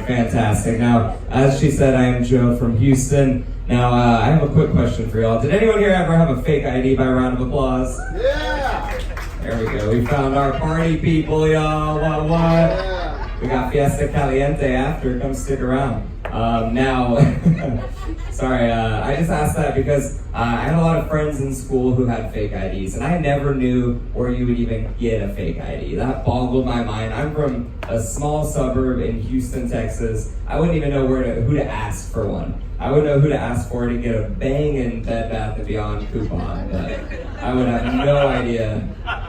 fantastic. Now, as she said, I am Joe from Houston. Now, I have a quick question for y'all. Did anyone here ever have a fake ID by round of applause? Yeah! There we go. We found our party people, y'all. What? Yeah! We got Fiesta Caliente after. Come stick around. Now, sorry, I just asked that because I had a lot of friends in school who had fake IDs, and I never knew where you would even get a fake ID. That boggled my mind. I'm from a small suburb in Houston, Texas. I wouldn't even know who to ask for one. I would know who to ask for to get a banging Bed Bath & Beyond coupon, but I would have no idea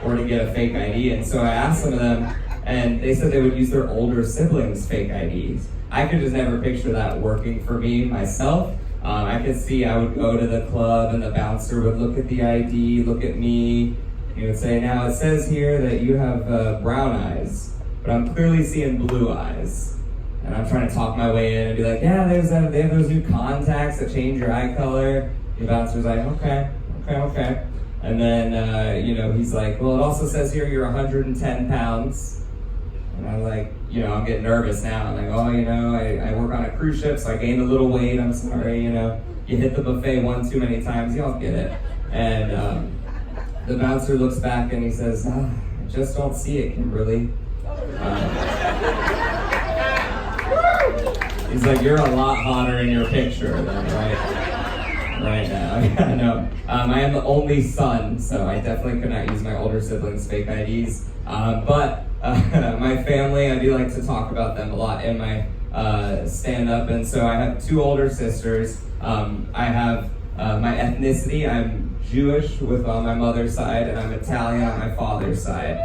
where to get a fake ID, and so I asked some of them, and they said they would use their older siblings' fake IDs. I could just never picture that working for me myself. I could see I would go to the club and the bouncer would look at the ID, look at me. He would say, now it says here that you have brown eyes, but I'm clearly seeing blue eyes. And I'm trying to talk my way in and be like, yeah, they have those new contacts that change your eye color. The bouncer's like, okay. And then, he's like, well, it also says here you're 110 pounds. And I'm like, I'm getting nervous now. I'm like, I work on a cruise ship, so I gained a little weight. I'm sorry, you hit the buffet one too many times, y'all get it. And the bouncer looks back and he says, I just don't see it, Kimberly. He's like, you're a lot hotter in your picture than right now. Yeah, no. I am the only son, so I definitely could not use my older siblings' fake IDs. But my family, I do like to talk about them a lot in my stand-up, and so I have two older sisters. I have my ethnicity. I'm Jewish with on my mother's side, and I'm Italian on my father's side.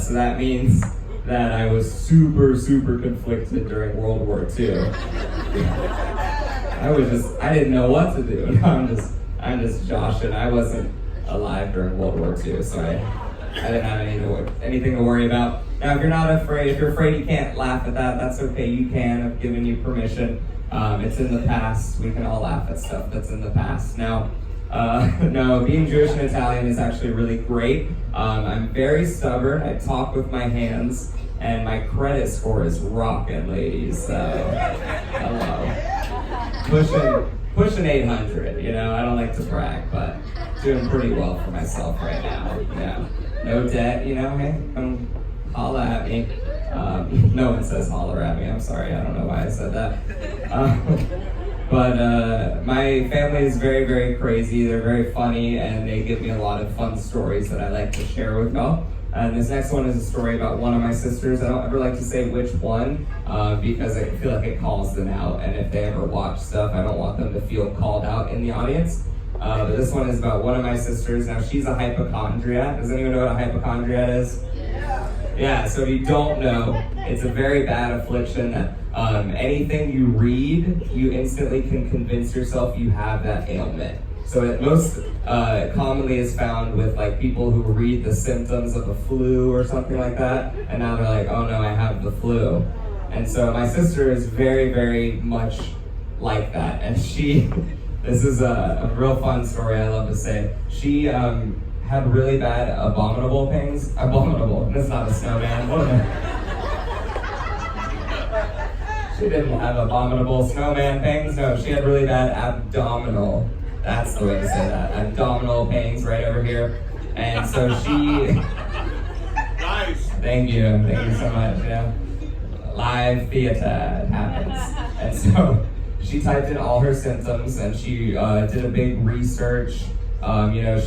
So that means that I was super, super conflicted during World War II. I didn't know what to do. I'm just joshing. I wasn't alive during World War II, so I didn't have anything to worry about. Now, if you're afraid you can't laugh at that, that's okay. You can. I've given you permission. It's in the past. We can all laugh at stuff that's in the past. Now, no, being Jewish and Italian is actually really great. I'm very stubborn. I talk with my hands, and my credit score is rocking, ladies. So, hello. Pushing 800, I don't like to brag, but doing pretty well for myself right now. Yeah. No debt, hey, come holla at me. No one says holler at me, I'm sorry, I don't know why I said that. But my family is very, very crazy, they're very funny, and they give me a lot of fun stories that I like to share with y'all. And this next one is a story about one of my sisters. I don't ever like to say which one because I feel like it calls them out, and if they ever watch stuff, I don't want them to feel called out in the audience. But this one is about one of my sisters. Now, she's a hypochondriac. Does anyone know what a hypochondriac is? Yeah, so if you don't know, it's a very bad affliction that anything you read, you instantly can convince yourself you have that ailment. So it most commonly is found with like people who read the symptoms of the flu or something like that, and now they're like, oh no, I have the flu. And so my sister is very, very much like that, and this is a real fun story I love to say. She had really bad abominable pains. Abominable, that's not a snowman. She didn't have abominable snowman pains. No, she had really bad abdominal. That's the way to say that. Abdominal pains right over here. And so she... Nice. Thank you so much. Live theater happens. And so she typed in all her symptoms and she did a big research.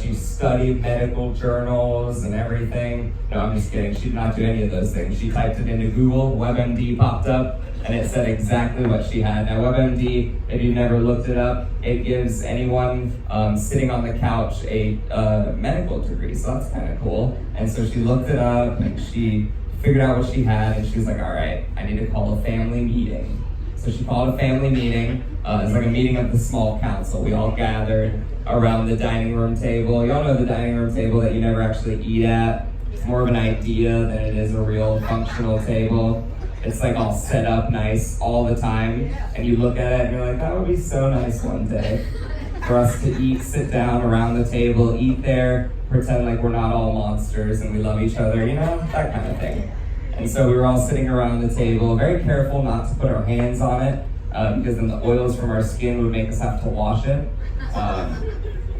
She studied medical journals and everything. No, I'm just kidding. She did not do any of those things. She typed it into Google, WebMD popped up, and it said exactly what she had. Now, WebMD, if you've never looked it up, it gives anyone sitting on the couch a medical degree, so that's kind of cool. And so she looked it up, and she figured out what she had, and she was like, all right, I need to call a family meeting. So she called a family meeting. It's like a meeting of the small council. We all gathered around the dining room table. Y'all know the dining room table that you never actually eat at. It's more of an idea than it is a real functional table. It's like all set up nice all the time. And you look at it and you're like, that would be so nice one day for us to eat, sit down around the table, eat there, pretend like we're not all monsters and we love each other, that kind of thing. And so we were all sitting around the table, very careful not to put our hands on it, because then the oils from our skin would make us have to wash it.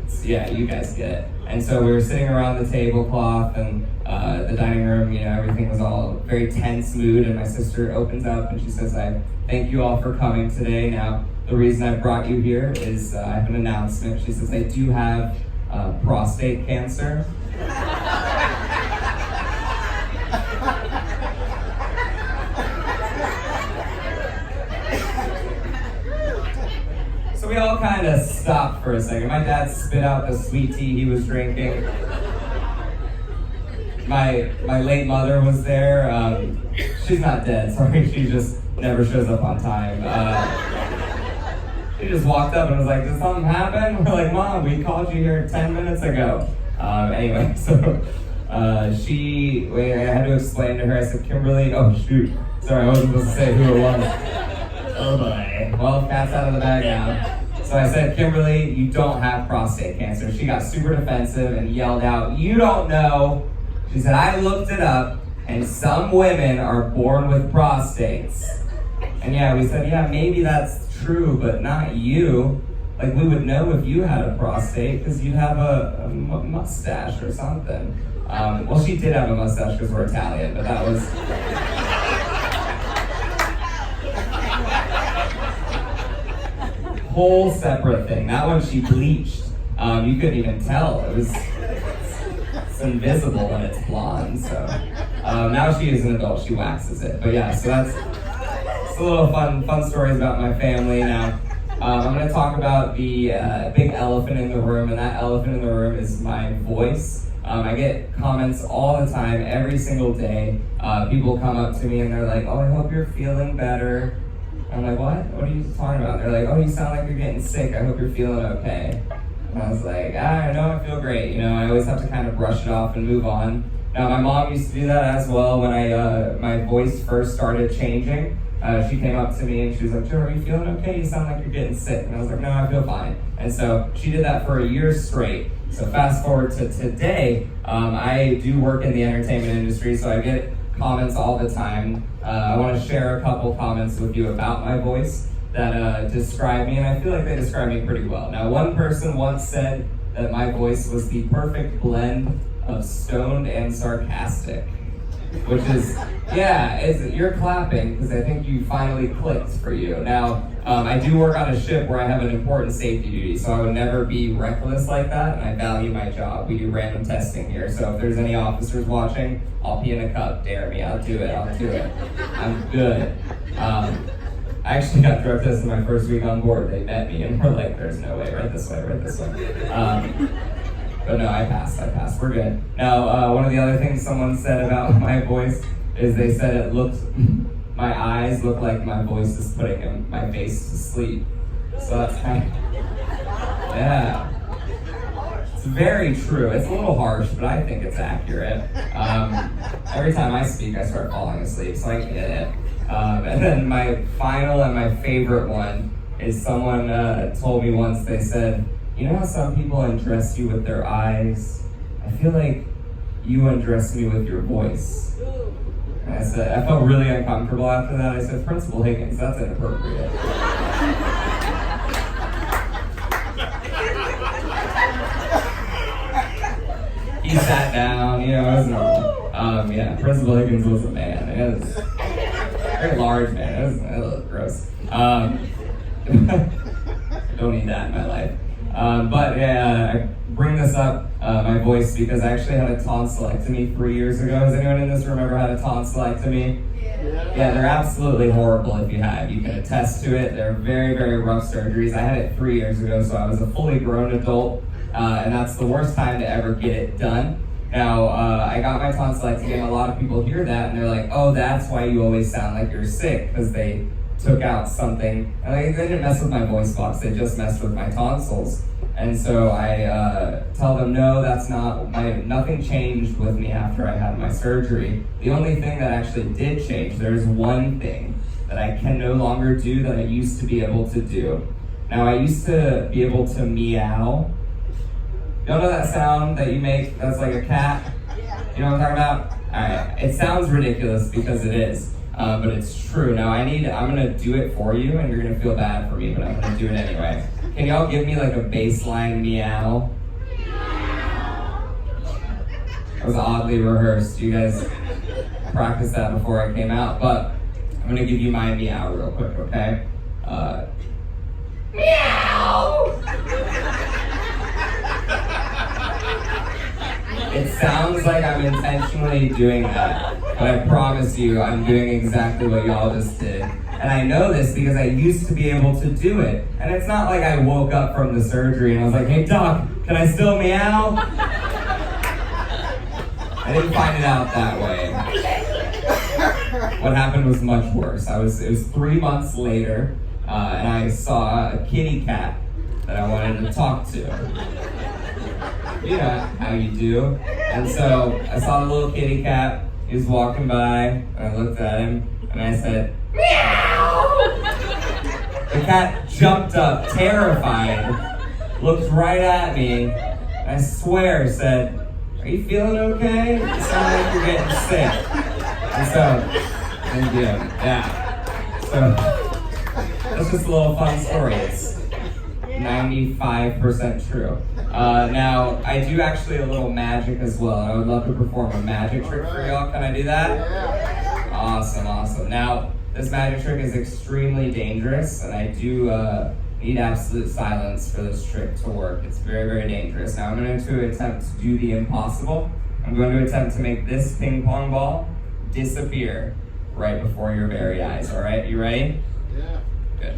So yeah, you guys get it. And so we were sitting around the tablecloth and the dining room, everything was all very tense mood, and my sister opens up and she says, "I thank you all for coming today. Now, the reason I brought you here is I have an announcement." She says, "I do have prostate cancer." So we all kind of stopped for a second. My dad spit out the sweet tea he was drinking. My late mother was there. She's not dead, sorry. She just never shows up on time. She just walked up and was like, "Did something happen?" We're like, "Mom, we called you here 10 minutes ago." Anyway, so I had to explain to her. I said, "Kimberly," oh shoot, sorry, I wasn't supposed to say who it was. Oh boy. Well, cat's out of the bag now. So I said, "Kimberly, you don't have prostate cancer." She got super defensive and yelled out, "You don't know." She said, "I looked it up, and some women are born with prostates." And yeah, we said, "Yeah, maybe that's true, but not you. Like, we would know if you had a prostate because you'd have a mustache or something." Well, she did have a mustache because we're Italian, but that was... whole separate thing. That one she bleached. You couldn't even tell. It's invisible when it's blonde. So now she is an adult. She waxes it. But yeah, so that's a little fun stories about my family. Now I'm going to talk about the big elephant in the room, and that elephant in the room is my voice. I get comments all the time, every single day. People come up to me and they're like, "Oh, I hope you're feeling better." I'm like, "What? What are you talking about?" They're like, "Oh, you sound like you're getting sick. I hope you're feeling okay." And I was like, "I know, I feel great." I always have to kind of brush it off and move on. Now, my mom used to do that as well when my voice first started changing. She came up to me and she was like, "Joe, are you feeling okay? You sound like you're getting sick." And I was like, "No, I feel fine." And so she did that for a year straight. So fast forward to today, I do work in the entertainment industry, so I get comments all the time. I want to share a couple comments with you about my voice that describe me, and I feel like they describe me pretty well. Now, one person once said that my voice was the perfect blend of stoned and sarcastic, which is, you're clapping because I think you finally clicked for you. Now, I do work on a ship where I have an important safety duty, so I would never be reckless like that, and I value my job. We do random testing here, so if there's any officers watching, I'll pee in a cup. Dare me, I'll do it. I'm good. I actually got drug tested my first week on board. They met me and were like, "There's no way, right this way. But no, I passed, we're good. Now, one of the other things someone said about my voice is they said my eyes look like my voice is putting my face to sleep. So that's kind of, yeah. It's very true. It's a little harsh, but I think it's accurate. Every time I speak, I start falling asleep, so I get it. And then my final and my favorite one is someone told me once, they said, "You know how some people undress you with their eyes? I feel like you undress me with your voice." And I said, I felt really uncomfortable after that. I said, "Principal Higgins, that's inappropriate." He sat down, it was normal. Principal Higgins was a man. It was a very large man. It was gross. Don't need that in my life. I bring this up, my voice, because I actually had a tonsillectomy 3 years ago. Has anyone in this room ever had a tonsillectomy? Yeah, they're absolutely horrible if you have. You can attest to it. They're very, very rough surgeries. I had it 3 years ago, so I was a fully grown adult, and that's the worst time to ever get it done. Now, I got my tonsillectomy, and a lot of people hear that, and they're like, "Oh, that's why you always sound like you're sick," because they took out something. They didn't mess with my voice box, they just messed with my tonsils. And so I tell them, no, that's not, nothing changed with me after I had my surgery. The only thing that actually did change, there's one thing that I can no longer do that I used to be able to do. Now, I used to be able to meow. You know that sound that you make that's like a cat? You know what I'm talking about? Alright, it sounds ridiculous because it is, but it's true. Now I'm gonna do it for you and you're gonna feel bad for me, but I'm gonna do it anyway. Can y'all give me like a baseline meow? That was oddly rehearsed. You guys practiced that before I came out, but I'm gonna give you my meow real quick, okay? Meow! It sounds like I'm intentionally doing that, but I promise you I'm doing exactly what y'all just did. And I know this because I used to be able to do it. And it's not like I woke up from the surgery and I was like, hey doc, can I still meow? I didn't find it out that way. What happened was much worse. It was 3 months later, and I saw a kitty cat that I wanted to talk to. You know how you do. And so I saw the little kitty cat. He was walking by, and I looked at him, and I said, meow! The cat jumped up, terrified, looked right at me, and I swear said, are you feeling okay? You sound like you're getting sick. And so, thank you. Yeah. So, that's just a little fun story. It's 95% true. Now, I do actually a little magic as well. I would love to perform a magic trick for y'all. Can I do that? Awesome, awesome. Now, this magic trick is extremely dangerous, and I do need absolute silence for this trick to work. It's very, very dangerous. Now, I'm going to attempt to do the impossible. I'm going to attempt to make this ping pong ball disappear right before your very eyes. All right, you ready? Yeah. Good.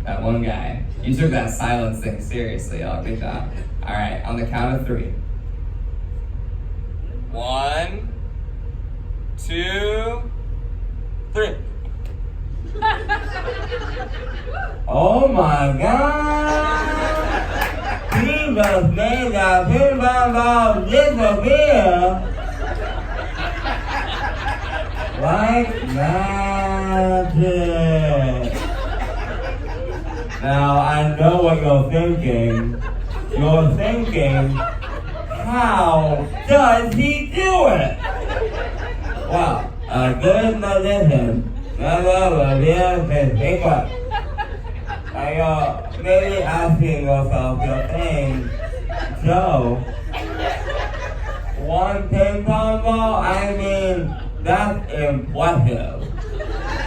That one guy. You took that silence thing seriously, y'all. Good job. All right, on the count of 3. 1, 2, 3. Oh my God! He just made that ping pong ball disappear like magic. Now, I know what you're thinking. You're thinking, how does he do it? Well, a good magician never reveals his secret. And you're maybe asking yourself, you're saying, Joe, 1 ping pong ball? I mean, that's impressive.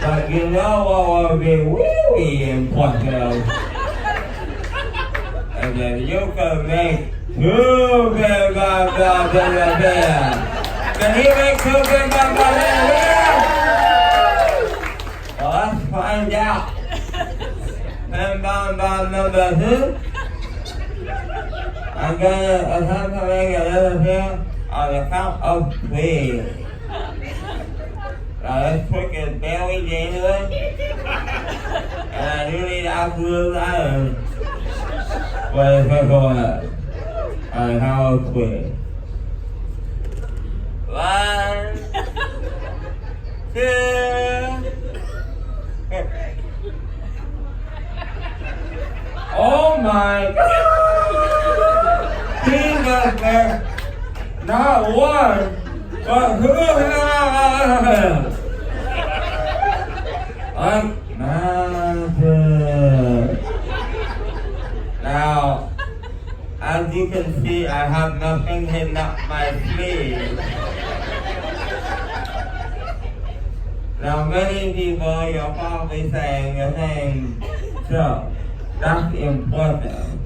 But you know what would be really impressive? And then you can make 2 ping pong balls disappear. Can he make 2 ping pong balls disappear? Well, let's find out. Ping pong ball number 2. I'm gonna attempt to make it disappear on the count of 3. Now this trick is very dangerous, and I do need absolute silence for the trick to work. On the count of 3. 1, 2, 3. Oh my God! Jesus, man! Not 1, but 2 hands! Like magic. Now, as you can see, I have nothing hidden up my sleeve. Now, many people, you're probably saying, Joe, that's important.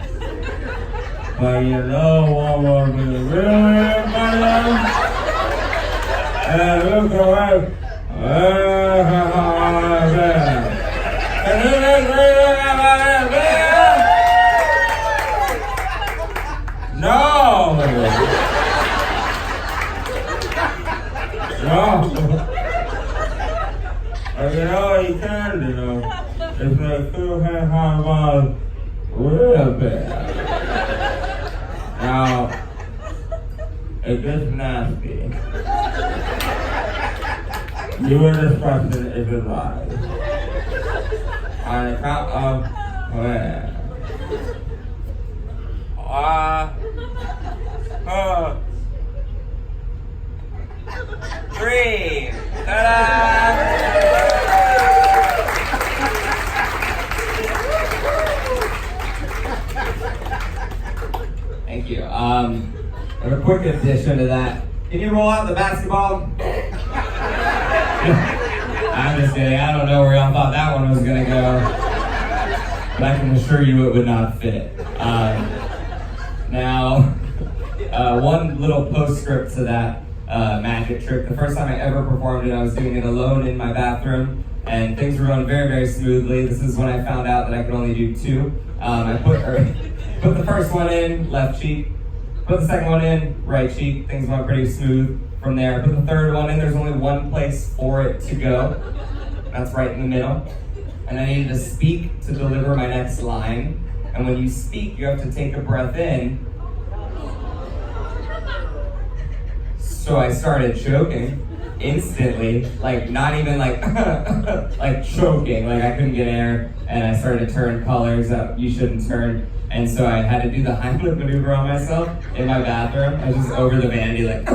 But you know what will be really important? And look away. Can you make me No! No! And you know what you can do? It's like 2 hand balls real big. Now, it gets nasty. Your discretion is advised. On the count of 1. 3. Ta-da! Thank you. A quick addition to that. Can you roll out the basketball? I'm just kidding. I don't know where y'all thought that one was gonna go, but I can assure you it would not fit. Now, one little postscript to that magic trick. The first time I ever performed it, I was doing it alone in my bathroom, and things were going very, very smoothly. This is when I found out that I could only do 2. I put the first one in, left cheek. Put the second one in, right cheek. Things went pretty smooth from there. Put the third one in. There's only one place for it to go. That's right in the middle. And I needed to speak to deliver my next line. And when you speak, you have to take a breath in. So I started choking instantly, like not even like like choking, like I couldn't get air, and I started to turn colors that you shouldn't turn, and so I had to do the Heimlich maneuver on myself in my bathroom. I was just over the vanity, like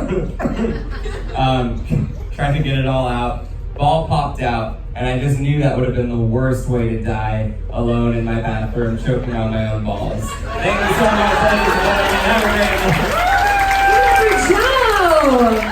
trying to get it all out. Ball popped out, and I just knew that would have been the worst way to die, alone in my bathroom, choking on my own balls. Thank you so much, ladies and gentlemen. Have a great night. Good job!